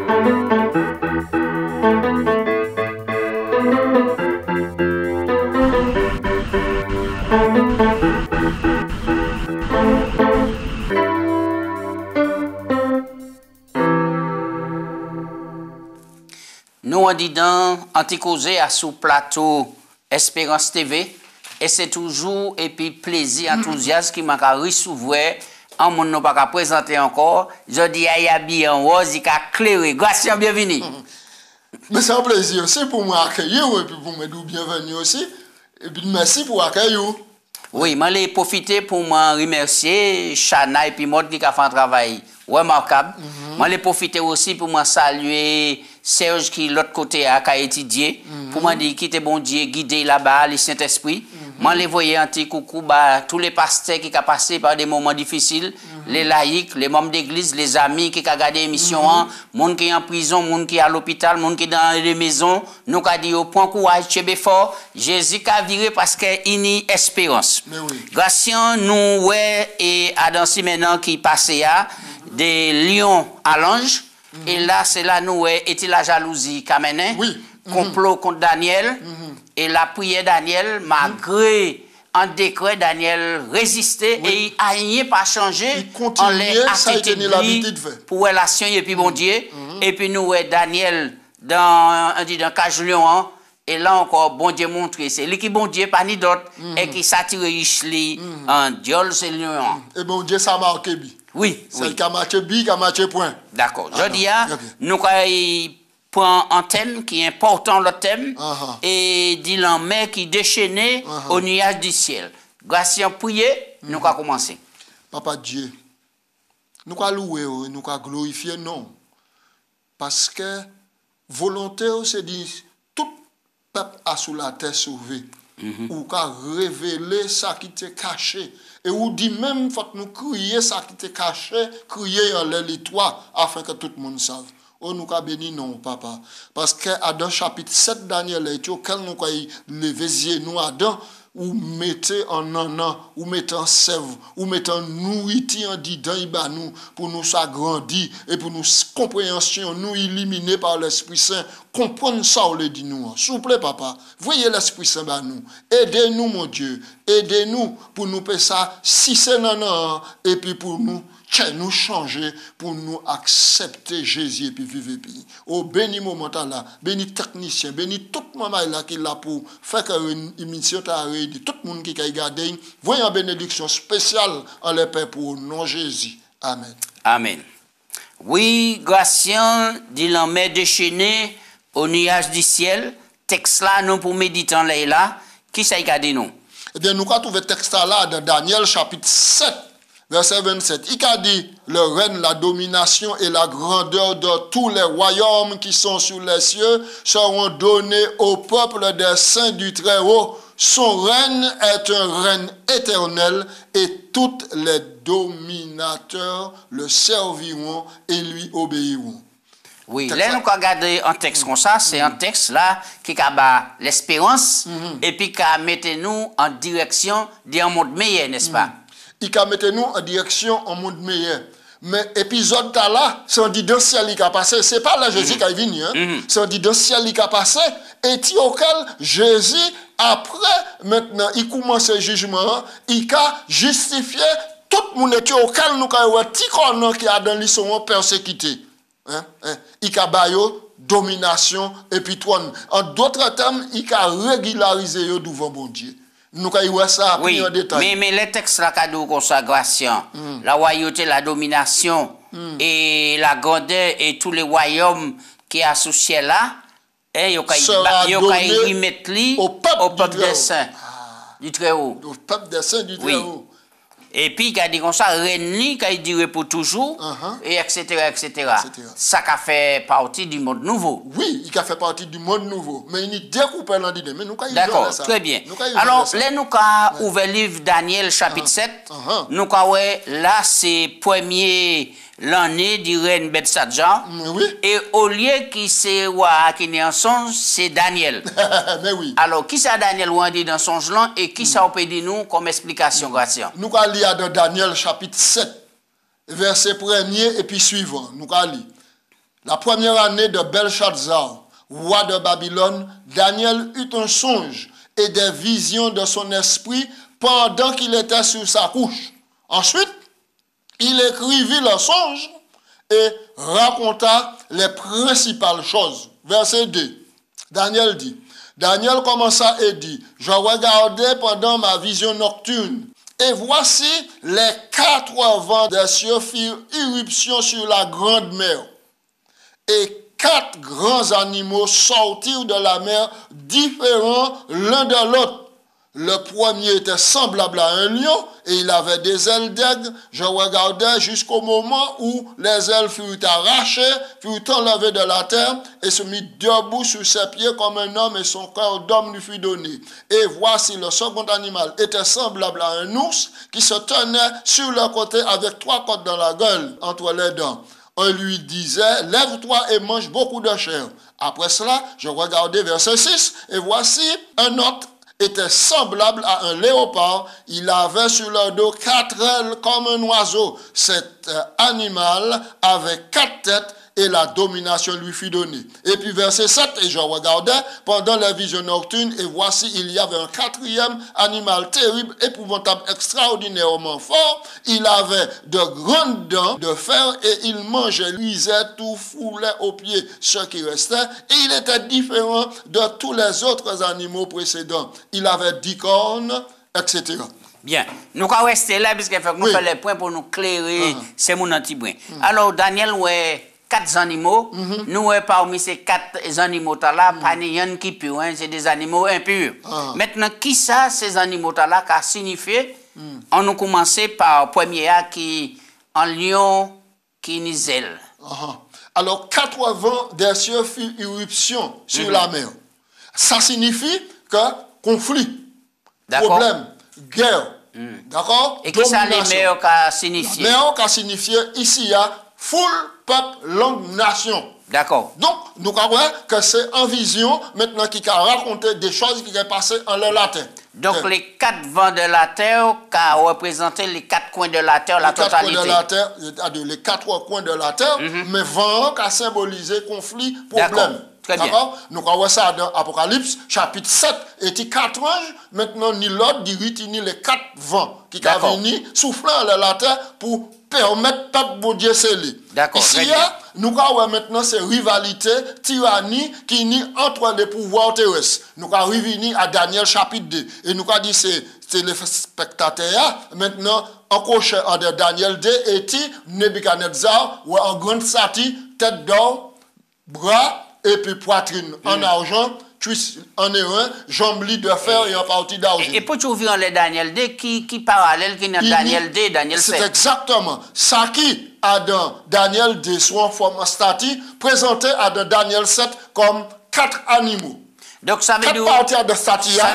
Nous, on dit dans Anticausé à sous plateau Espérance TV, et c'est toujours et puis plaisir, enthousiasme qui m'a recevoir en mon nom pas présenter encore. Je dis à Yabi en rose, il a clairé. Grâce, bienvenue. Mais c'est un plaisir aussi pour m'accueillir et puis pour me dire bienvenue aussi. Et puis merci pour accueillir. Oui, je vais profiter pour me remercier Chana et puis Maud qui a fait un travail remarquable. Je vais profiter aussi pour me saluer Serge qui l'autre côté a étudié. Pour me dire qu'il était bon Dieu guidé là-bas, le Saint-Esprit. Je vais envoyer un petit coucou à tous les pasteurs qui ont passé par des moments difficiles, les laïcs, les membres d'église, les amis qui ont regardé l'émission, les gens qui sont en prison, les gens qui sont à l'hôpital, les gens qui sont dans les maisons. Nous avons dit au point courage, Tchébé fort. Jésus a viré parce qu'il y a espérance. Grâce à nous, et Adam maintenant qui passait à des lions à l'ange. Et là, c'est là nous était la jalousie qui a mené. Complot contre Daniel. Et la prière Daniel, malgré un décret, Daniel résistait et il n'a rien pas changé. Il continuait, ça a été l'habitude de faire. Pour relation et puis bon Dieu. Et puis nous, Daniel, dans 4 lions. Et là encore, bon Dieu montre, c'est lui qui bon Dieu, pas ni d'autre, et qui s'attire Richeli en Diol, c'est lion. Et bon Dieu, ça marque bien. Oui. C'est qui a marqué bien, qui a marqué point. D'accord. Je dis, nous prend un thème qui est important, le thème, et dit l'en mer qui déchaînait au nuage du ciel. Grâce à prier, nous allons commencer. Papa Dieu, nous allons louer, nous allons glorifier, non. Parce que volonté, c'est dit, tout peuple a sous la terre sauvé. Ou qu'a révélé ça qui t'est caché. Et ou dit même, faut que nous crier ça qui t'est caché, crier en l'étoile, afin que tout le monde sache. Oh, nous avons béni, non, papa. Parce que dans chapitre 7, Daniel, auquel nous avons levé nous Adam, ou mettez en an, ou mettez en sève, ou mettez en nourriture en dedans, nous, pour nous s'agrandir, et pour nous compréhension, nous éliminer par l'Esprit Saint, comprendre ça, on le dit nous. S'il vous plaît, papa, voyez l'Esprit Saint, nous. Aidez-nous, mon Dieu. Aidez-nous pour nous faire ça, si c'est non, et puis pour nous changer, pour nous accepter Jésus et puis vivre. Oh, béni moment là, béni technicien, béni tout le monde là qui est là pour faire une émission, tout le monde qui a regardé. Voyez une bénédiction spéciale en les paix pour non Jésus. Amen. Amen. Oui, Gratien dit l'en mer déchaîné au nuage du ciel. Texte là, nous pour méditer en là. Qui ça y a dit nous? Eh bien, nous avons trouvé texte là dans Daniel chapitre 7. Verset 27, il a dit, le règne, la domination et la grandeur de tous les royaumes qui sont sous les cieux seront donnés au peuple des saints du Très-Haut. Son règne est un règne éternel et tous les dominateurs le serviront et lui obéiront. Oui, là, nous regardons un texte comme ça, c'est un texte là qui a l'espérance et puis qui a mis nous en direction d'un monde meilleur, n'est-ce pas? Il a mis nous en direction un monde meilleur. Mais épisode là, c'est un dit dans le ciel qui a passé. C'est pas là Jésus qui est venu. C'est un dit dans le ciel qui a passé. Et auquel Jésus, après, maintenant, il commence le jugement, il a justifié tout le monde auquel nous avons dit qui a dans les sont persécutés. Il a baillé domination et puis trône. En d'autres termes, il a régularisé devant bon Dieu. Nous avons ça oui, en détail. Mais les textes là, cadeau consacration, la royauté, la domination et la grandeur et tous les royaumes qui sont associés là, il y a remettre au peuple des saints du Très-Haut. Au peuple des saints du Très-Haut. Et puis, il a dit comme ça, règne, il dirait pour toujours, et etc., etc. Ça a fait partie du monde nouveau. Oui, il a fait partie du monde nouveau. Mais il est découpé dans l'idée. D'accord, très bien. Alors, là, nous avons ouvert le livre Daniel, chapitre 7. Nous avons, là, c'est premier l'année du règne Bethsadja. Et au lieu qui c'est qui n'est en songe, c'est Daniel. Mais oui. Alors, qui c'est Daniel ou dit dans songe là et qui ça peut dire nous comme explication grâce? Nous allons lire dans Daniel chapitre 7, verset 1er et puis suivant. Nous allons lire. la première année de Belshazzar, roi de Babylone, Daniel eut un songe et des visions de son esprit pendant qu'il était sur sa couche. Ensuite, il écrivit le songe et raconta les principales choses. Verset 2. Daniel dit, Daniel commença et dit, je regardais pendant ma vision nocturne, et voici les 4 vents des cieux firent irruption sur la grande mer, et 4 grands animaux sortirent de la mer, différents l'un de l'autre. Le premier était semblable à un lion, et il avait des ailes d'aigle. Je regardais jusqu'au moment où les ailes furent arrachées, furent enlevées de la terre, et se mit debout sur ses pieds comme un homme, et son cœur d'homme lui fut donné. Et voici le second animal était semblable à un ours, qui se tenait sur le côté avec 3 côtes dans la gueule, entre les dents. On lui disait, lève-toi et mange beaucoup de chair. Après cela, je regardais verset 6, et voici un autre était semblable à un léopard. Il avait sur le dos 4 ailes comme un oiseau. Cet animal avait 4 têtes et la domination lui fut donnée. Et puis verset 7, et je regardais pendant la vision nocturne, et voici il y avait un 4e animal terrible, épouvantable, extraordinairement fort. Il avait de grandes dents de fer, et il mangeait, luisait, tout foulait aux pieds ce qui restait, et il était différent de tous les autres animaux précédents. Il avait 10 cornes, etc. Bien, nous allons rester là, puisqu'il faut que nous fassions les points pour nous clairer, c'est mon anti-point. Alors, Daniel, ouais, 4 animaux, nous, parmi ces 4 animaux-là, pas rien qui pur, hein, c'est des animaux impurs. Maintenant, qui ça, ces animaux-là, qu'a signifié? On nous commencer par le premier qui, en lion, qui ni zèle. Alors, 4 vents des cieux firent irruption sur la mer. Ça signifie que conflit, problème, guerre. D'accord? Et qui ça les meilleurs qu'a signifié? Les meilleurs qu'a signifié, ici, il y a foule, peuple, langue, nation. D'accord. Donc, nous croyons que c'est en vision, maintenant, qui a raconté des choses qui sont passées en le latin. Donc, les 4 vents de la terre, qui ont représenté les 4 coins de la terre, la totalité. Les 4 coins de la terre, mais vent qui a symbolisé conflit, problème. D'accord. Nous croyons ça dans Apocalypse, chapitre 7, et 4 anges, maintenant, ni l'autre, ni les 4 vents qui ont venu soufflant la terre pour permettre peuple bon Dieu scellé. D'accord. Ici, nous croyons maintenant c'est rivalité, tyrannie qui nie entre les pouvoirs terrestres. Nous croyons revenir à Daniel chapitre 2. Et nous croyons dire c'est les spectateurs maintenant encoché en Daniel 2 et Nebuchadnezzar ou en grande statue, tête d'or, bras et puis poitrine en argent. Cuisse en airain, jambes de fer et en partie d'argent. Et pour trouver en Daniel 2, qui parallèle qui dans Daniel 2, Daniel 7. C'est exactement ça qui a dans Daniel 2 soit en forme statue, présenté à dans Daniel 7 comme 4 animaux. Donc ça veut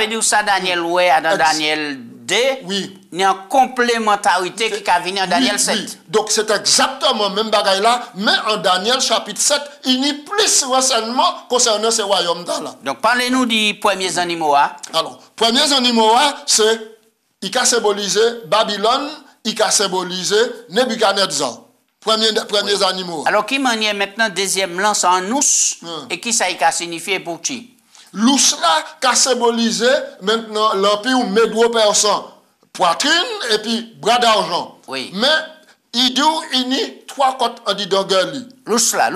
dire ça Daniel ouais à dans Daniel 2. Oui. Il y a une complémentarité qui a venu en Daniel 7. Oui. Donc c'est exactement le même bagaille là, mais en Daniel chapitre 7, il y a plus renseignements concernant ce royaume-là. Donc parlez-nous des premiers animaux. Alors, premiers animaux, c'est, il a symbolisé Babylone, il a symbolisé Nebuchadnezzar. Premiers animaux. Alors, qui maniait maintenant deuxième lance en ours, et qui ça a signifié pour qui? L'ours là, qui a symbolisé maintenant l'empire médo-persan. Poitrine et puis bras d'argent. Oui. Mais il y a 3 côtes en dit d'anguille. L'ours là.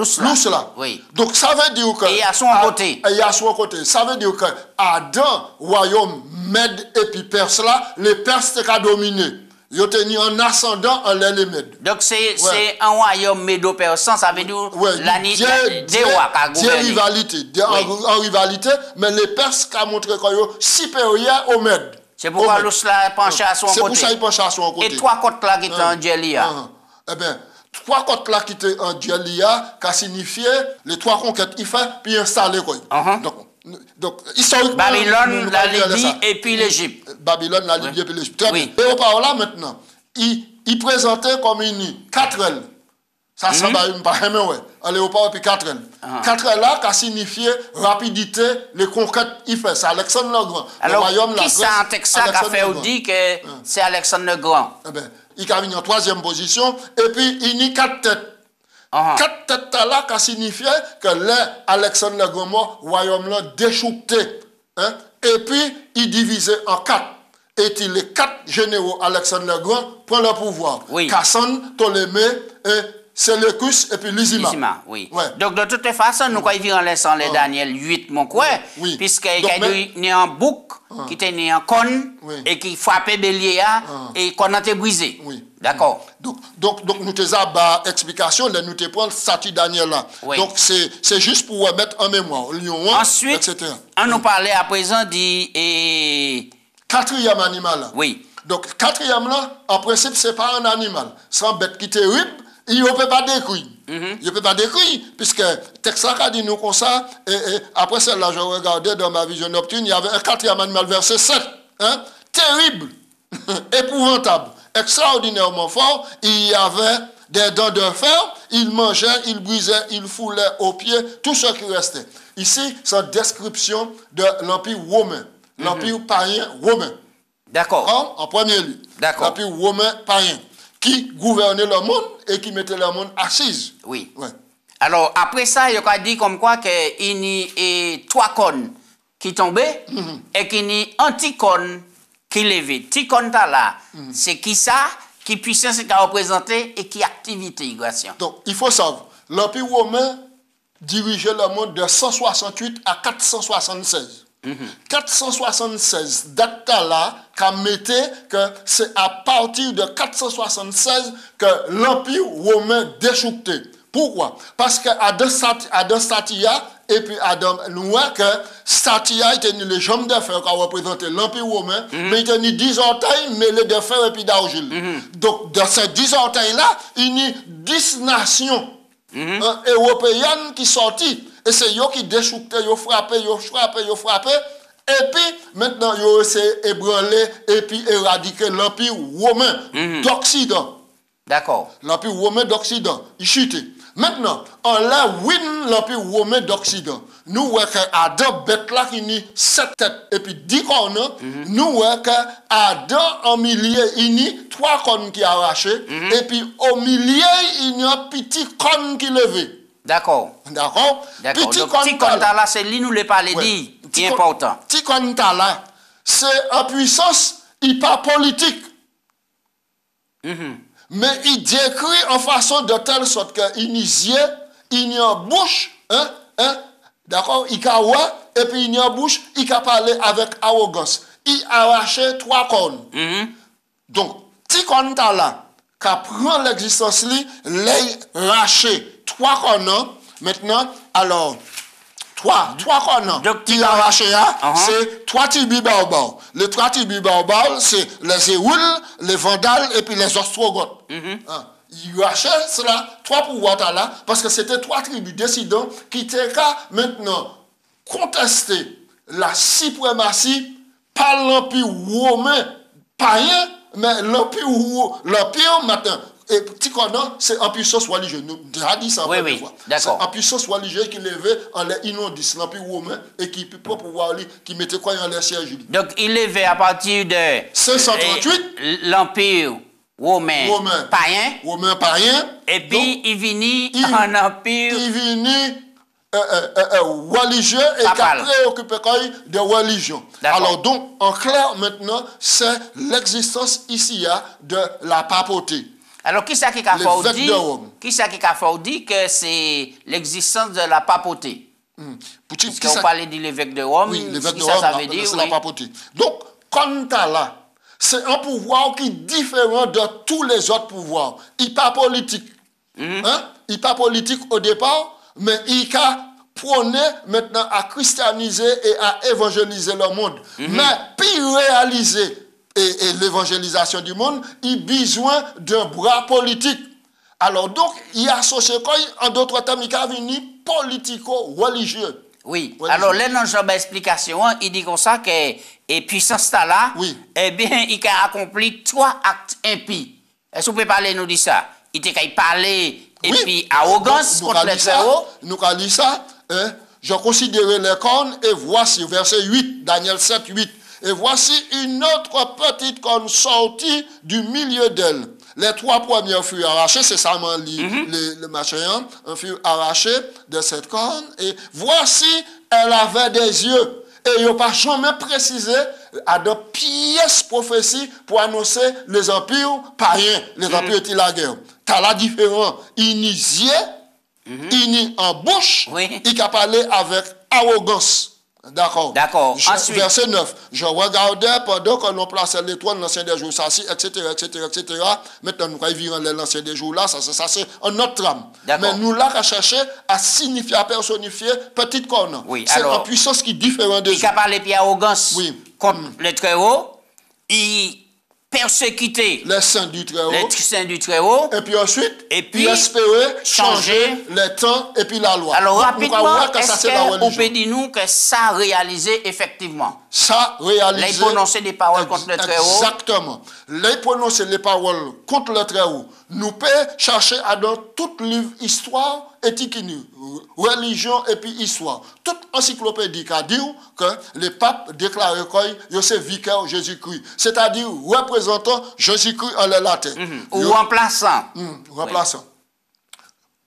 Oui. Donc ça veut dire que. Et à son côté. Et à son côté. Ça veut dire que Adam, royaume Mède et puis Perse là, les Perses étaient dominés. Ils ont tenu en ascendant en les Mèdes. Donc c'est un royaume médo-persan, ça veut dire des rois qui ont gouverné. En rivalité, mais les Perses qui ont montré qu'ils sont supérieurs aux Mèdes. C'est pourquoi l'ours là penché à son côté. C'est pour ça qu'il penche à son côté. Et 3 côtes là qui étaient en Djelia. Eh bien, 3 côtes là qui étaient en Djelia, qui a signifié les 3 conquêtes qu'il fait, puis installé quoi. Donc, historiquement. Babylone, la Libye et puis l'Égypte. Babylone, la Libye et puis l'Égypte. Et au par là maintenant, il présentait comme une 4 ailes. Ça, ça va pas aimer, ouais. Un léopard et puis 4 ailes. 4 ailes là, qui a signifié rapidité, les conquêtes, il fait. C'est Alexandre le Grand. Alors, le royaume, qui ça en Texas qui a fait dit que c'est Alexandre le Grand? Eh bien, il a mis en 3e position, et puis il n'y a 4 têtes. 4 têtes là, qui signifiait que Alexandre le Grand mort, royaume là déchouqueté. Hein? Et puis, il divisait en 4. Et les 4 généraux Alexandre le Grand prennent le pouvoir. Oui. Cassandre, Ptolémée, Séleucus et puis Lysima. Oui. Ouais. Donc, de toute façon, nous avons vu en laissant les Daniel 8, mon quoi, oui. puisqu'il y a né un bouc, qui était né en conne, et qui frappait bélier, et qu'on a été brisé. Oui. D'accord. Donc, nous avons explication, nous te prendre statut Daniel là. Oui. Donc, c'est juste pour mettre en mémoire. Lion 1, ensuite, etc. on nous parlait à présent du... 4e animal là. Oui. Donc, 4e là, en principe, ce n'est pas un animal. C'est un bête qui est terrible, il ne peut pas décrire. Il ne peut pas décrire, puisque texte a dit nous comme ça, et après celle-là, je regardais dans ma vision nocturne, il y avait un 4e animal, verset 7. Hein? Terrible, épouvantable, extraordinairement fort. Il y avait des dents de fer, il mangeait, il brisait, il foulait aux pieds tout ce qui restait. Ici, c'est une description de l'Empire romain, l'Empire païen romain. D'accord. En premier lieu. D'accord. L'Empire romain païen, qui gouvernait le monde et qui mettait le monde assise. Oui. Ouais. Alors, après ça, il a dit comme quoi qu'il y a 3 cônes qui tombaient et qu'il y a anti-cônes qui levaient. Ticône là, c'est qui ça, qui puissance qu'a représenté et qui activité immigration. Donc, il faut savoir, l'Empire romain dirigeait le monde de 168 à 476. 476, date là, qui mettait que c'est à partir de 476 que l'Empire romain déchouquetait. Pourquoi? Parce qu'à deux Statia, et puis nous voyons que Statia était les jambes de fer qui représentait l'Empire romain, mais il était 10 orteils mêlés de fer et puis d'argile. Donc, dans ces 10 orteils-là, il y a 10 nations européennes qui sortent. Et c'est eux qui déchouquaient, ils frappaient. Et puis, maintenant, ils essayent d'ébranler et puis éradiquer l'Empire romain d'Occident. D'accord. L'Empire romain d'Occident, il chutait. Maintenant, on l'a win l'Empire romain d'Occident. Nous voyons qu'Adam, bête là qui a 7 têtes et puis 10 cornes, nous voyons qu'Adam, en milieu, il y a 3 cornes qui arrachées, et puis au milieu, il y a un petit corne qui levé. D'accord. D'accord? D'accord. Petit corne là, c'est lui nous le parler dit, qui est important. Petit corne là, c'est en puissance hyper politique. Mais il décrit en façon de telle sorte qu'il y a une bouche, d'accord, il a et puis il y a une bouche, il a parlé avec arrogance. Il arrachait 3 cornes. Donc, petit corne là, qui prend l'existence, les raché 3 cornes, maintenant, alors, 3 cornes qui arrachent, c'est 3 tribus barbares. Les 3 tribus barbares, c'est les Éoules, les Vandales et puis les Ostrogoths. Ils arrachaient cela, 3 pouvoirs là, parce que c'était 3 tribus décidants qui étaient maintenant contester la suprématie par l'Empire romain païen, mais l'Empire maintenant. Et petit cornon, c'est en puissance religieuse. Nous avons dit ça oui, fois. C'est en puissance religieuse qui levait en les inondis, l'Empire romain, et qui peut pas pouvoir qui mettait quoi en les sièges. Donc, il levait à partir de 538 l'Empire romain païen. Romain païen. Et puis, il venait en empire. Il venait religieux et qui a préoccupé de religion. Alors, donc, en clair, maintenant, c'est l'existence ici de la papauté. Alors, qui c'est qui a dit que c'est l'existence de la papauté? Parce qu'on parlait de l'évêque de Rome, oui, l'évêque de Rome, ça veut dire, c'est la papauté. Donc, quand là, c'est un pouvoir qui est différent de tous les autres pouvoirs. Il n'est pas politique. Il n'est pas politique au départ, mais il a prôné maintenant à christianiser et à évangéliser le monde. Mais puis réaliser et l'évangélisation du monde, il a besoin d'un bras politique. Alors donc, il y a associé en d'autres termes, il a venu politico-religieux. Oui, alors là, dans une explication, il dit comme ça que et puissance là, eh bien, il a accompli 3 actes impies. Est-ce que vous pouvez parler nous de ça? Il a parlé et puis arrogance contre les héros. Nous avons dit ça, je considérais les cornes et voici, verset 8, Daniel 7, 8. Et voici une autre petite corne sortie du milieu d'elle. Les 3 premières furent arrachées, c'est ça, le machin, furent arrachées de cette corne. Et voici, elle avait des yeux. Et il n'y a pas jamais précisé à de pièces prophéties pour annoncer les empires païens, les empires de la guerre. T'as la différence. Il n'y il en bouche, il a parlé avec arrogance. D'accord. D'accord. Ensuite, verset 9. Je regardais pendant que l'on plaçait l'étoile, l'ancien des jours, ça, etc., etc. Maintenant, nous vivons l'ancien des jours là, ça c'est un autre trame. Mais nous là, à chercher à signifier, à personnifier petite corne. Oui, c'est une puissance qui est différente des autres. Il a parlé puis arrogance contre le Très-Haut. Il persécuter les saints du Très-Haut. Les saints du Très-Haut. Et puis ensuite, il espérait changer les temps et puis la loi. Alors rapidement, est-ce qu'on peut dire nous que ça a réalisé effectivement? Ça a réalisé. Les prononcer des paroles contre le Très-Haut. Exactement. Les prononcer les paroles contre le Très-Haut. Nous pouvons chercher à dans tout livre histoire, éthique, religion et puis histoire. Toute encyclopédie a dit que les papes déclarent que c'est vicaire Jésus-Christ. C'est-à-dire représentant Jésus-Christ en les latin. Ou remplaçant. Remplaçant.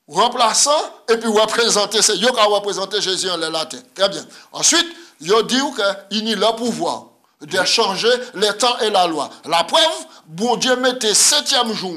Remplaçant et puis représenter, c'est eux qui ont représenté Jésus en les latin. Très bien. Ensuite, ils ont dit qu'il y a le pouvoir de changer les temps et la loi. La preuve, bon Dieu mettait 7e jour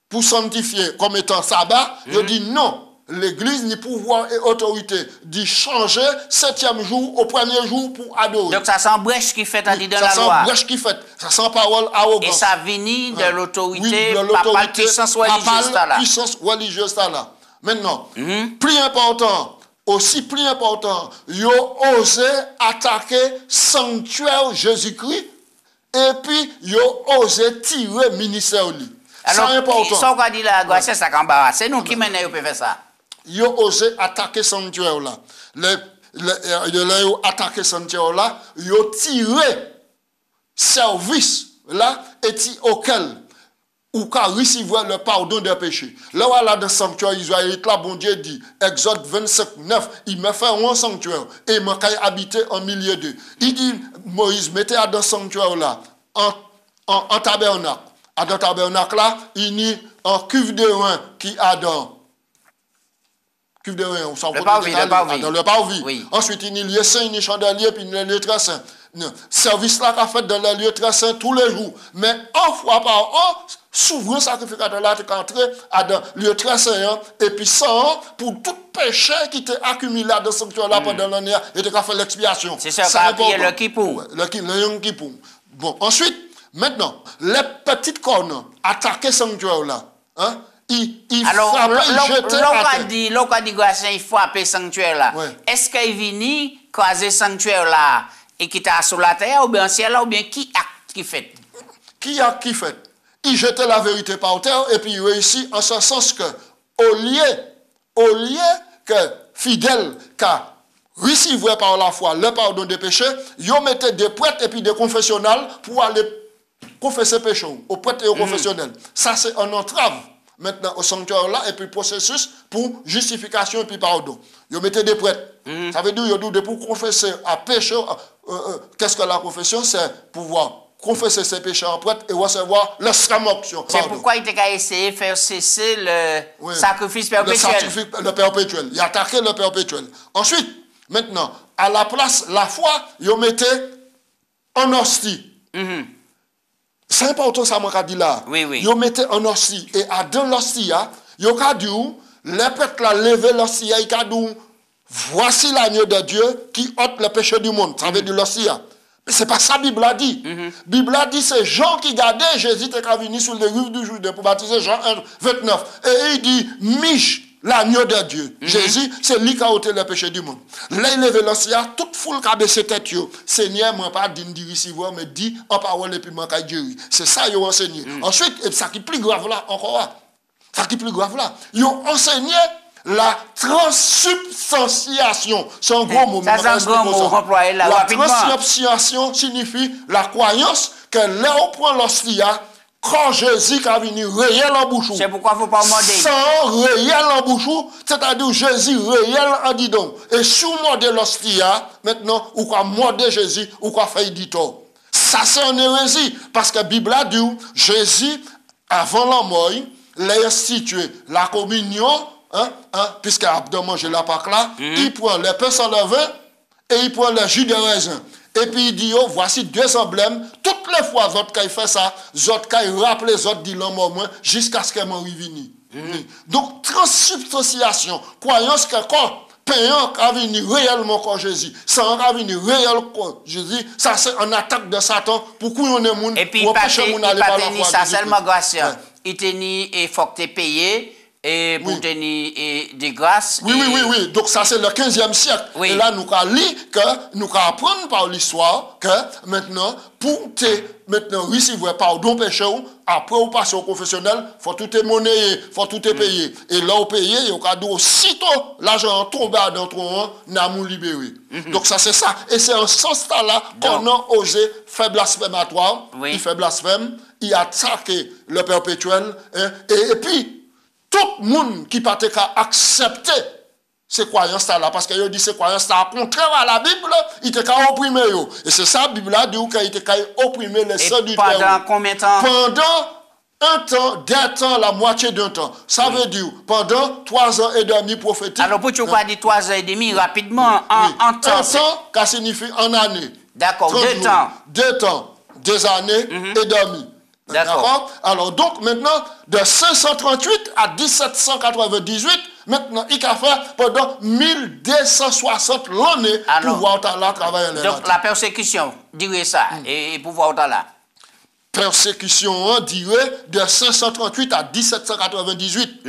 pour sanctifier comme étant sabbat. Il dit non. L'Église ni pouvoir et autorité d'y changer 7e jour au premier jour pour adorer. Donc ça sent brèche qui fait à dire dans la loi. Ça sent brèche qui fait. Ça sent parole arrogante. Et ça vient de l'autorité papale, puissance religieuse là. Puissance religieuse là. Maintenant, plus important, aussi plus important, ils ont osé attaquer sanctuaire Jésus-Christ et puis ils ont osé tirer ministère. Alors, ça qu'on dit là, c'est ça qu'on embarrasse. C'est nous qui menons à faire ça. Ils ont osé attaquer sanctuaire là. Ils ont attaqué sanctuaire là. Ils ont tiré service là et auquel ou qu'à recevoir le pardon des péchés. Là, dans le sanctuaire israélite, là, bon Dieu dit, Exode 25, 9, il me fait un sanctuaire et il m'a habité en milieu d'eux. Il dit, Moïse, mettez dans le sanctuaire là, en tabernacle. À dans le tabernacle là, il y a un cuve de rein qui a dans cuve de rein, on s'en fout dans le parvis. Oui. Ensuite, il y a lieu saint, il y a chandelier, puis il y a lieu très saint. Service là qu'a fait dans le lieu très saint tous les jours. Mais une fois par an, souverain sacrificateur là est entré à dans lieu très saint et puis ça pour tout péché qui était accumulé dans le sanctuaire là pendant l'année et de fait l'expiation. C'est ça qu'a appuyé le Kippour. Le Kippour. Bon, ensuite, maintenant, les petites cornes attaquaient le sanctuaire là. Hein? Alors, l'on a dit il faut appeler sanctuaire là. Est-ce qu'il vient croiser le sanctuaire là et qui est sur la terre ou bien ciel là ou bien qui acte qui fait? Qui acte qui fait? Il jetait la vérité par terre et puis il réussit en ce sens que au lieu que fidèle qu'à recevoir par la foi le pardon des péchés, ils mettaient des prêtres et puis des confessionnels pour aller confesser péché aux prêtres et aux confessionnels. Ça c'est un entrave maintenant au sanctuaire là et puis processus pour justification et puis pardon. Ils mettaient des prêtres. Ça veut dire qu'ils pour confesser à péché. Qu'est-ce que la confession? C'est pouvoir confesser ses péchés en prêtre et recevoir la option. C'est pourquoi il a essayé de faire cesser le sacrifice perpétuel. Le perpétuel. Il a attaqué le perpétuel. Ensuite, maintenant, à la place, la foi, il mettait en hostie. C'est important ça, m'a dit là. Il mettait en hostie. Et à dans l'hostie, il a dit, les prêtres l'ont levé l'hostie, il a dit, voici l'agneau de Dieu qui ôte le péché du monde. Ça veut dire l'hostie. C'est pas ça Bible a dit. Bible a dit c'est Jean qui gardait Jésus était venu sur les rives du Jourdain pour baptiser Jean 1, 29. Et il dit Mich, l'agneau de Dieu. Jésus, c'est lui qui a ôté le péché du monde. Là, il lève l'océan, toute foule qui a baissé tête. Seigneur, moi pas dit recevoir, mais dit en parole et puis moi qui guéri. C'est ça qu'ils ont enseigné. Ensuite, et ça qui est plus grave là, encore là. Ça qui est plus grave là. Ils ont enseigné la transsubstantiation, c'est un gros mot. Ça, c'est un gros mot employé là. La transsubstantiation signifie la croyance que là on prend l'hostie, quand Jésus est venu réel en bouchou. C'est pourquoi il ne faut pas morder. Sans réel en bouchou, c'est-à-dire Jésus réel en didon. Et sous morder l'hostie, maintenant, ou quoi morder Jésus, ou quoi faire dit tort. Ça c'est une hérésie, parce que la Bible a dit, Jésus avant la mort, les instituer la communion, puisqu'il a mangé la Pâque là, il prend les pains sans levain et il prend le jus de raisin. Et puis il dit, oh, voici deux emblèmes. Toutes les fois, Zot qui fait ça, Zot qui rappelle Zot dit l'homme moins jusqu'à ce qu'elle m'en revienne. Donc, transubstantiation, croyance que quand payant a venu réellement comme Jésus, sans a venu réellement comme Jésus, ça c'est une attaque de Satan pour qu'on ait monde. Et puis, il pas tenir ça seulement grâce. Il tenir et faut que tu payes. Et pour tenir des grâces. Oui. Donc ça c'est le 15e siècle. Oui. Et là nous avons lu que nous apprenons par l'histoire que maintenant pour te recevoir pardon péché après ou passer au confessionnel, faut tout est monnaie, faut tout est payé. Et là au payé, il y a aussitôt l'argent tombe dans ton n'a mou libéré. Donc ça c'est ça. Et c'est en ce sens-là qu'on a osé faire blasphématoire. Il fait blasphème, il attaque le perpétuel et puis tout le monde qui peut accepter ces croyances-là, parce qu'il dit ces croyances-là, contraire à la Bible, il était opprimé. Et c'est ça, la Bible a dit qu'il était opprimé les saints du terreau. Pendant combien de temps? Pendant un temps, 2 temps, la moitié d'un temps. Ça veut dire pendant 3 ans et demi prophétique. Alors, pour tu pas dire 3 ans et demi, rapidement, en temps. Un temps, ça signifie en année. D'accord, 2 temps. 2 temps, 2 années et demi. D'accord. Alors donc maintenant, de 538 à 1798, maintenant il a fait pendant 1260 l'année pour pouvoir travailler. Donc la persécution, dirait ça, et pouvoir là. Persécution, dirait de 538 à 1798.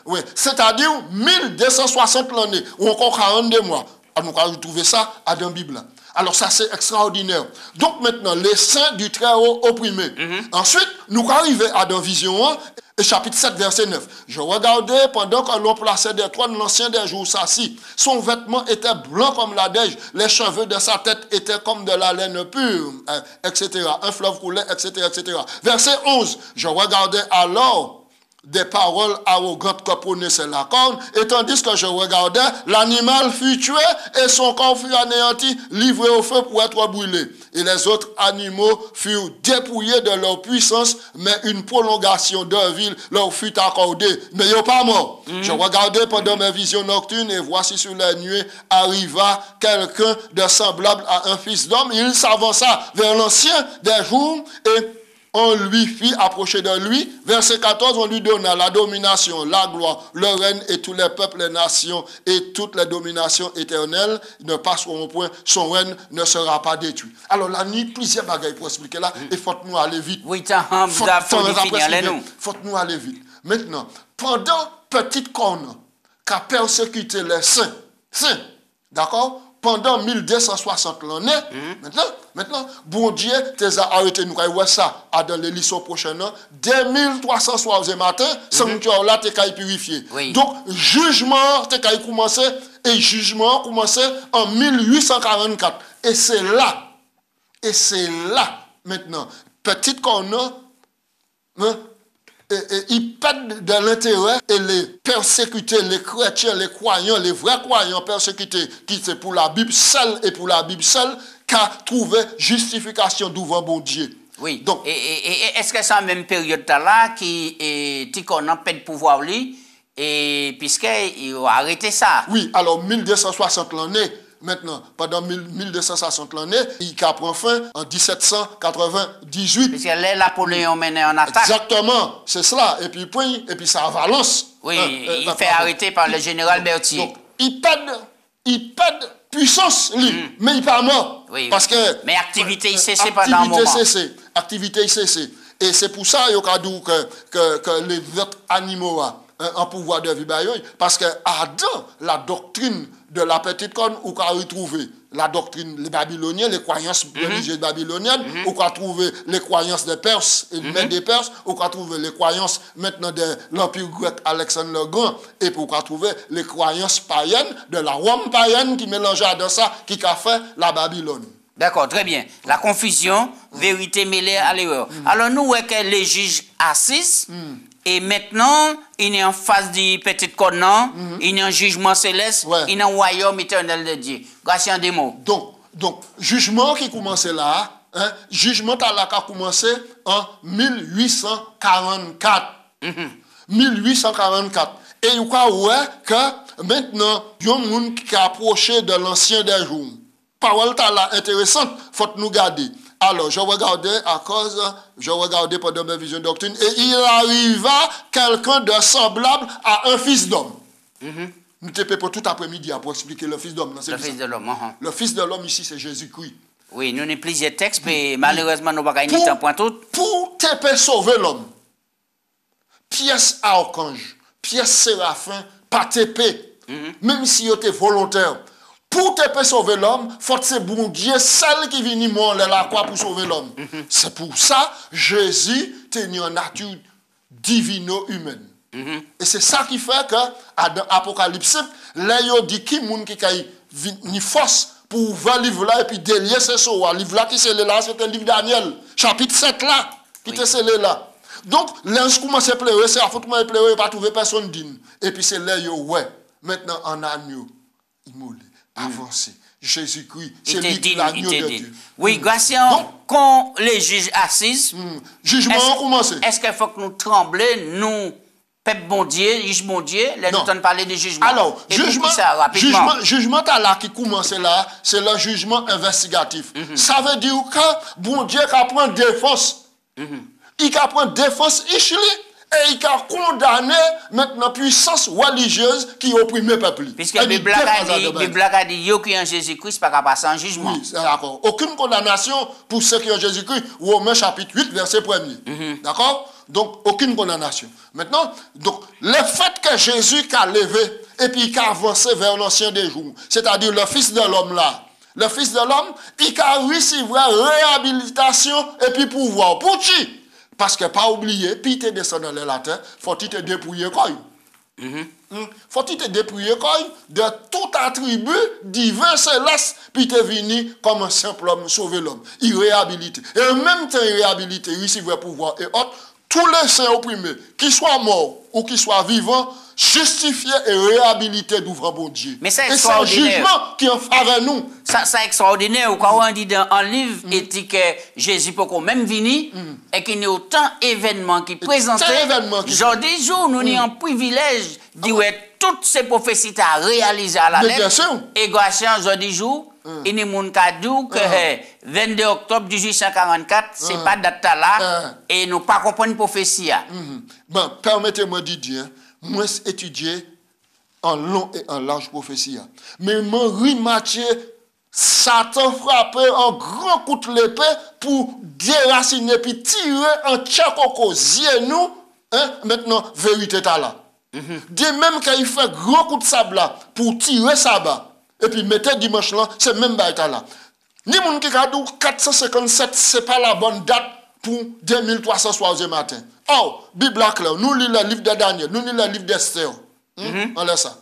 Oui. C'est-à-dire 1260 l'année, ou encore 42 mois. Nous avons trouvé ça dans la Bible. Alors ça c'est extraordinaire. Donc maintenant, les saints du Très-Haut opprimés. Ensuite, nous arrivons à dans Vision 1, chapitre 7, verset 9. Je regardais pendant que l'on plaçait des trônes, l'ancien des jours s'assit. Son vêtement était blanc comme la neige, les cheveux de sa tête étaient comme de la laine pure, etc. Un fleuve coulait, etc., etc. Verset 11. Je regardais alors des paroles arrogantes que prononçait la corne, et tandis que je regardais, l'animal fut tué et son corps fut anéanti, livré au feu pour être brûlé. Et les autres animaux furent dépouillés de leur puissance, mais une prolongation de vie leur fut accordée. Mais ils sont pas morts. Je regardais pendant mes visions nocturnes, et voici sur la nuée arriva quelqu'un de semblable à un fils d'homme. Il s'avança vers l'ancien des jours, et on lui fit approcher de lui. Verset 14, on lui donna la domination, la gloire, le règne et tous les peuples, les nations et toutes les dominations éternelles ne passeront point. Son règne ne sera pas détruit. Alors là, il y a plusieurs bagages pour expliquer là. Et faut nous aller vite. Oui, faut nous aller vite. Maintenant, pendant petite corne qui a persécuté les saints, d'accord? Pendant 1260 l'année, maintenant, bon Dieu, t'es arrêté, nous voyons ça dans les leçons prochaines, 2300 soirs et matin, sanctuaire là, t'es purifié. Donc, jugement, t'es commencé, et jugement commencé en 1844. Et c'est là, maintenant, petite corne, ils perdent de l'intérêt et les persécutés, les chrétiens, les croyants, les vrais croyants persécutés, qui c'est pour la Bible seule et pour la Bible seule, qu'a trouvé justification devant bon Dieu. Oui. Donc, et est-ce que c'est la même période là qui qu'on a pas de pouvoir lui et puisqu'il a arrêté ça? Oui, alors 1260 l'année. Maintenant, pendant 1260 l'année, il prend fin en 1798. Parce que là, Napoléon menait en attaque. Exactement, c'est cela. Et puis ça avance. Oui, il fait arrêter par le général Berthier. Donc, il perd puissance, lui, mais il n'est pas mort. Oui, parce que, mais activité, il cessait pendant un moment. Activité, il cessait. Et c'est pour ça que les autres animaux en pouvoir de vie, parce que Adam, la doctrine de la petite corne, où qu'on a retrouvé la doctrine des Babyloniens, les croyances religieuses babyloniennes, où qu'on a trouvé les croyances des Perses et même des Perses, où qu'on a trouvé les croyances maintenant de l'Empire grec Alexandre le Grand, et où qu'on a trouvé les croyances païennes de la Rome païenne qui mélangeait dans ça, qui a fait la Babylone. D'accord, très bien. La confusion, vérité mêlée à l'erreur. Alors nous, voyons que les juges assisent, et maintenant, il est en face du petit conan, il est en jugement céleste, il est en royaume éternel de Dieu. Grâce à des mots. Donc, jugement qui commence là, jugement là a commencé en 1844. 1844. Et il y a que maintenant, il y a un monde qui a approché de l'ancien des jours. Parole là intéressante, faut nous garder. Alors, je regardais pendant mes visions doctrine, et il arriva quelqu'un de semblable à un fils d'homme. Nous te payons tout après-midi pour expliquer le fils d'homme. Le fils de l'homme. Le fils de l'homme ici, c'est Jésus-Christ. Oui, nous avons plusieurs textes, mais malheureusement, nous n'avons pas gagné temps pour tout. Pour te sauver l'homme, pièce archange, pièce séraphin, pas TP, même si tu es volontaire. Pour te sauver l'homme, faut que c'est bon Dieu, celle qui vient mort la croix pour sauver l'homme. C'est pour ça Jésus tenait une nature divino-humaine. Et c'est ça qui fait que dans l'Apocalypse, là, il dit qui moun qui a une force pour ouvrir le livre là et puis délier ce soir. Le livre là qui c'est là, c'était le livre Daniel, chapitre 7 là, qui était scellé là. Donc, là, je commence à pleurer, c'est à foutre moi pleurer, pas trouver personne digne. Et puis c'est là, ouais, maintenant en agneau, immolé. Avancer. Jésus-Christ, c'est lui qui l'agneau de Dieu. Oui, Gratien, quand les juges assises, jugement a commencé. Est-ce qu'il faut que nous tremblions, nous, peuple bon Dieu, juge bon Dieu, là nous entendons parler de jugement. Alors, jugement là qui commence là, c'est le jugement investigatif. Ça veut dire que bon Dieu qui prend défense. Il prend défense ici. Et il a condamné maintenant puissance religieuse qui opprime le peuple. Puisque la Bible a dit yo qui en Jésus-Christ pas capable passer en jugement. Oui, c'est d'accord. Aucune condamnation pour ceux qui ont Jésus-Christ. Romains chapitre 8 verset 1er. D'accord? Donc aucune condamnation. Maintenant, donc le fait que Jésus a levé et puis il a avancé vers l'ancien des jours, c'est-à-dire le fils de l'homme là. Le fils de l'homme, il a reçu réhabilitation et puis pouvoir. Pour qui? Parce que pas oublier, puis tu descends dans le latin, faut-il te dépouiller quoi? Faut-il te dépouiller quoi? De tout attribut divin céleste, puis tu es venu comme un simple homme sauver l'homme. Il réhabilite. Et en même temps, il réhabilite, il reçoit le pouvoir et autres. Tous les saints opprimés, qu'ils soient morts ou qu'ils soient vivants, justifiés et réhabilités d'ouvrir bon Dieu. Mais c'est un jugement qui en faveur nous. Ça c'est extraordinaire. Quand on dit dans un livre, il dit que Jésus peut même venir et qu'il y a autant d'événements qui présentent. Aujourd'hui, jour, nous avons un privilège de dire toutes ces prophéties à réaliser à la lettre. Et grâce à aujourd'hui, jour, il y a des gens qui disent que 22 octobre 1844, ce n'est pas date là, et nous ne pas comprendre la prophétie. Bon, permettez-moi de dire, moi j'ai étudié en long et en large prophétie. Mais Marie Mathieu, Satan frappé un grand coup de l'épée pour déraciner puis tirer un tchakoko nous, maintenant, vérité est là. De même qu'il fait grand coup de sable là pour tirer ça bas. Et puis mettez dimanche là, c'est même baïta là. Ni moun qui a dit 457, c'est pas la bonne date pour 2360 matin. Oh, Bible claire, nous lisons le livre de Daniel, nous lisons le livre d'Esther. On lit ça.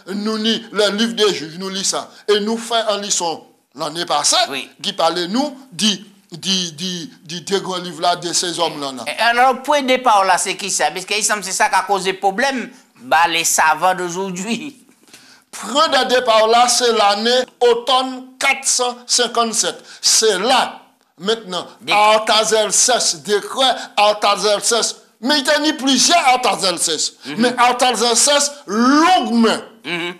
Nous lisons le livre des juges, nous lisons ça. Et nous faisons en leçon l'année passée, qui parlait nous, dit deux grands livres là de ces hommes-là. Alors, le point de départ là, c'est qui ça? Parce que c'est ça qui a causé problème, les savants d'aujourd'hui. Point de départ là, c'est l'année automne 457. C'est là, maintenant, Artaxerxès, décret Artaxerxès. Mais il y a ni plusieurs Artaxerxès. Mais Artaxerxès, longuement,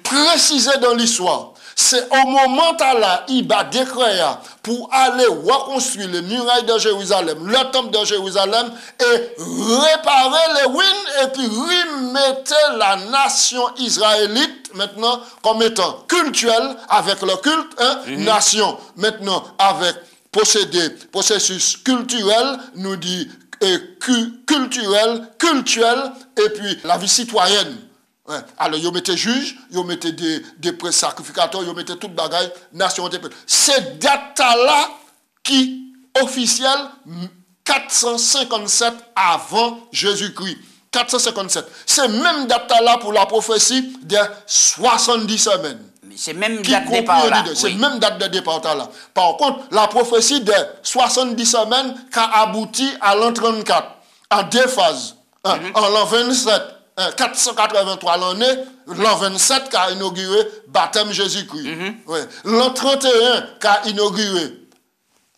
précisé dans l'histoire. C'est au moment là, il va décret pour aller reconstruire les murailles de Jérusalem, le temple de Jérusalem, et réparer les ruines, et puis remettre la nation israélite, maintenant, comme étant cultuelle, avec le culte, nation, maintenant, avec processus culturel, nous dit, culturel, et puis la vie citoyenne. Alors, ils mettaient juges, ils mettaient des sacrificateurs, ils mettaient toute bagaille, nation. C'est date-là qui, officielle, 457 avant Jésus-Christ. 457. C'est même date-là pour la prophétie de 70 semaines. C'est même date de départ là. C'est même date de départ là. Par contre, la prophétie de 70 semaines qui a abouti à l'an 34, en deux phases. En l'an 27. 483 l'année, l'an 27 qui a inauguré baptême Jésus-Christ. L'an 31 qui a inauguré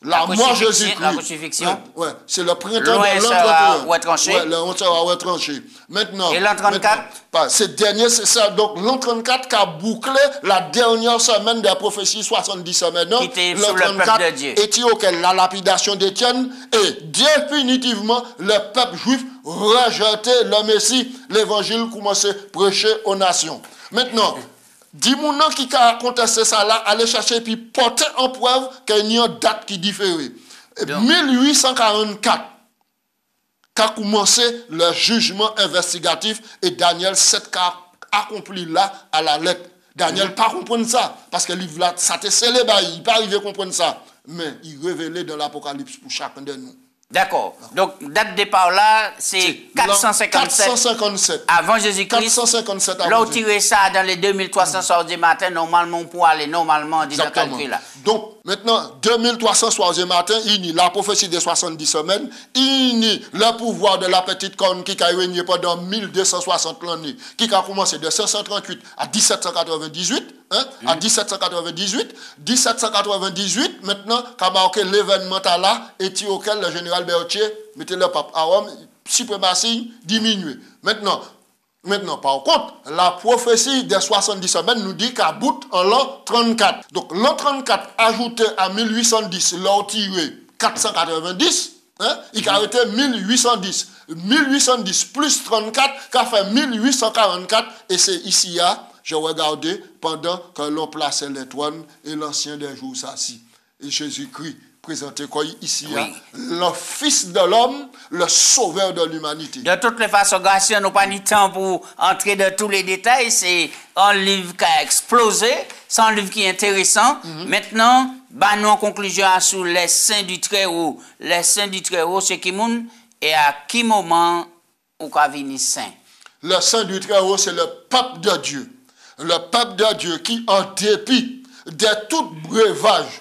La mort Jésus-Christ. La crucifixion. Ouais, c'est le printemps Loin de l'an sera 31. retranché. Ouais, l'an sera retranché. Maintenant. Et l'an 34? C'est dernier, c'est ça. Donc, l'an 34 qui a bouclé la dernière semaine des prophéties, 70 semaines. Qui était sur le peuple de Dieu. Et la lapidation d'Étienne. Et définitivement, le peuple juif rejetait le Messie. L'évangile commençait à prêcher aux nations. Maintenant, dis-moi qui a contesté ça là, allez chercher et puis porter en preuve qu'il y a une date qui diffère. 1844 qu'a commencé le jugement investigatif et Daniel 7 qu'a accompli là à la lettre. Daniel pas comprendre ça parce que livre là ça te scellé il pas arrivé à comprendre ça mais il révélait dans l'Apocalypse pour chacun de nous. D'accord. Donc, date de départ là, c'est 457 avant Jésus-Christ. 457 avant Là, on tire ça dans les 2300 soirs du matin, normalement, pour aller normalement, dit calcul là. Donc, maintenant, 2300 soirs du matin, il y a la prophétie des 70 semaines, il y a le pouvoir de la petite corne qui a régné pendant 1260 l'année, qui a commencé de 538 à 1798. À 1798, maintenant, qu'a marqué l'événement là, et auquel le général Berthier mettait le pape à Rome, suprématie diminuée. Maintenant, par contre, la prophétie des 70 semaines nous dit qu'à bout en l'an 34. Donc, l'an 34 ajouté à 1810, l'an tiré 490, il a arrêté 1810. 1810 plus 34, qu'a fait 1844, et c'est ici, je regardais pendant que l'on plaçait les trônes et l'ancien des jours s'assit. Et Jésus-Christ présenté quoi ici, le Fils de l'homme, le sauveur de l'humanité. De toutes les façons, Garcia, nous n'avons pas ni temps pour entrer dans tous les détails. C'est un livre qui a explosé, c'est un livre qui est intéressant. Maintenant, bah, nous en conclusion sur les saints du Très-Haut. Les saints du Très-Haut, c'est qui moun et à qui moment on va venir saint? Le saint du Très-Haut, c'est le peuple de Dieu. Le peuple de Dieu qui, en dépit de tout breuvage,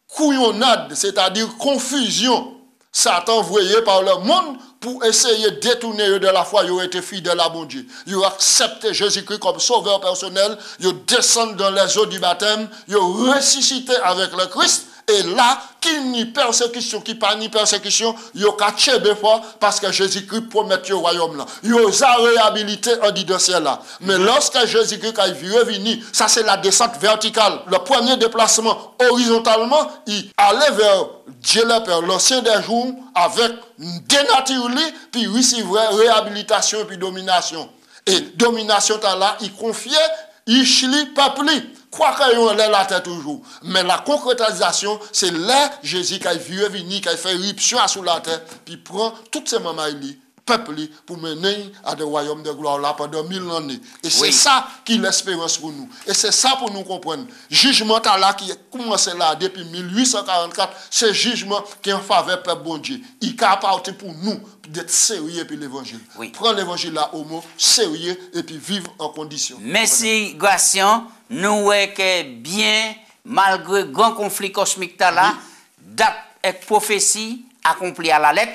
couillonnade, c'est-à-dire confusion, Satan envoyé par le monde pour essayer de détourner de la foi, ils ont été fidèles à bon Dieu. Ils ont accepté Jésus-Christ comme sauveur personnel, ils ont descendu dans les eaux du baptême, ils ont ressuscité avec le Christ. Et là, qui ni persécution, qui pas ni persécution, il y a caché des fois parce que Jésus-Christ promet le royaume là. Il y a réhabilité en dit de ciel là. Mais lorsque Jésus-Christ est revenu, ça c'est la descente verticale. Le premier déplacement horizontalement, il allait vers Dieu le Père, l'ancien des jours, avec dénaturé, puis recevrait réhabilitation et puis domination. Et domination là, il confiait, il chli, peuple. Quoi qu'on ait la tête toujours. Mais la concrétisation, c'est là Jésus qui a vu venir, qui a fait éruption sous la terre, puis prend toutes ces mamans peuple pour mener à des royaumes de gloire là pendant 1000 années. Et c'est ça qui est l'espérance pour nous. Et c'est ça pour nous comprendre. Jugement là qui a commencé là depuis 1844, c'est jugement qui est en faveur du peuple bon Dieu. Il est apporté pour nous d'être sérieux puis l'évangile. Prends l'évangile là au mot sérieux et puis vivre en condition. Merci Gratien. Nous voyons que bien, malgré le grand conflit cosmique là, date et prophétie accomplie à la lettre.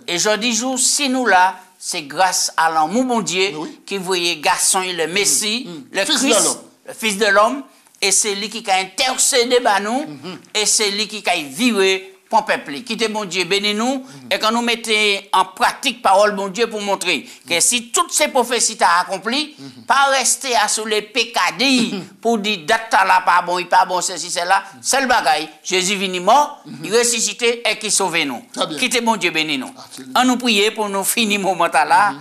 Et je dis jour, si nous là, c'est grâce à l'amour bon Dieu qui voyait garçon et le Messie, le Christ, le Fils de l'homme, et c'est lui qui a intercédé par nous, et c'est lui qui a viré pour le peuple. Quittez bon Dieu, bénis-nous, et quand nous mettons en pratique parole bon Dieu pour montrer que si toutes ces prophéties sont accomplies, pas rester à sous les pécadilles pour dire date là pas bon, il pas bon, ceci, cela, c'est le bagaille. Jésus venu mort, il ressuscité et qui sauve nous. Quittez bon Dieu, bénis-nous. On nous prier pour nous finir ce moment là.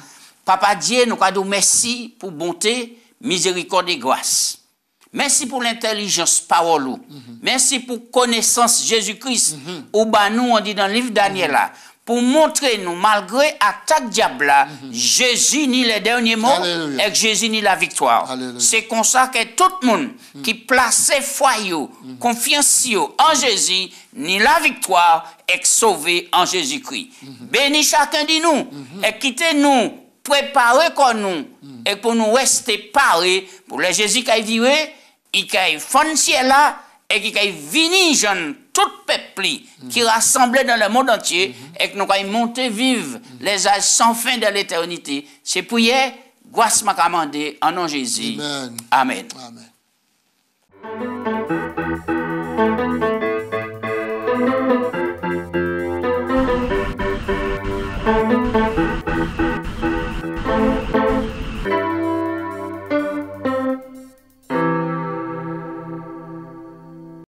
Papa Dieu, nous avons merci pour bonté, miséricorde et grâce. Merci pour l'intelligence parole. Merci pour connaissance Jésus-Christ. Ou bah nous on dit dans le livre Daniel là, pour montrer nous malgré attaque diable là, Jésus ni les derniers mots et Jésus ni la victoire. C'est comme ça que tout le monde qui plaçait foi confiance en Jésus ni la victoire est sauvé en Jésus-Christ. Bénis chacun de nous et quittez nous préparer comme nous et pour nous rester parés pour le Jésus qui a viré. Il y a foncier là et qui a vini jeune tout peuple qui rassemblé dans le monde entier et que nous avons monté vivre les âges sans fin de l'éternité. C'est pour hier, grâce m'a commandé en nom de Jésus. Amen. Amen.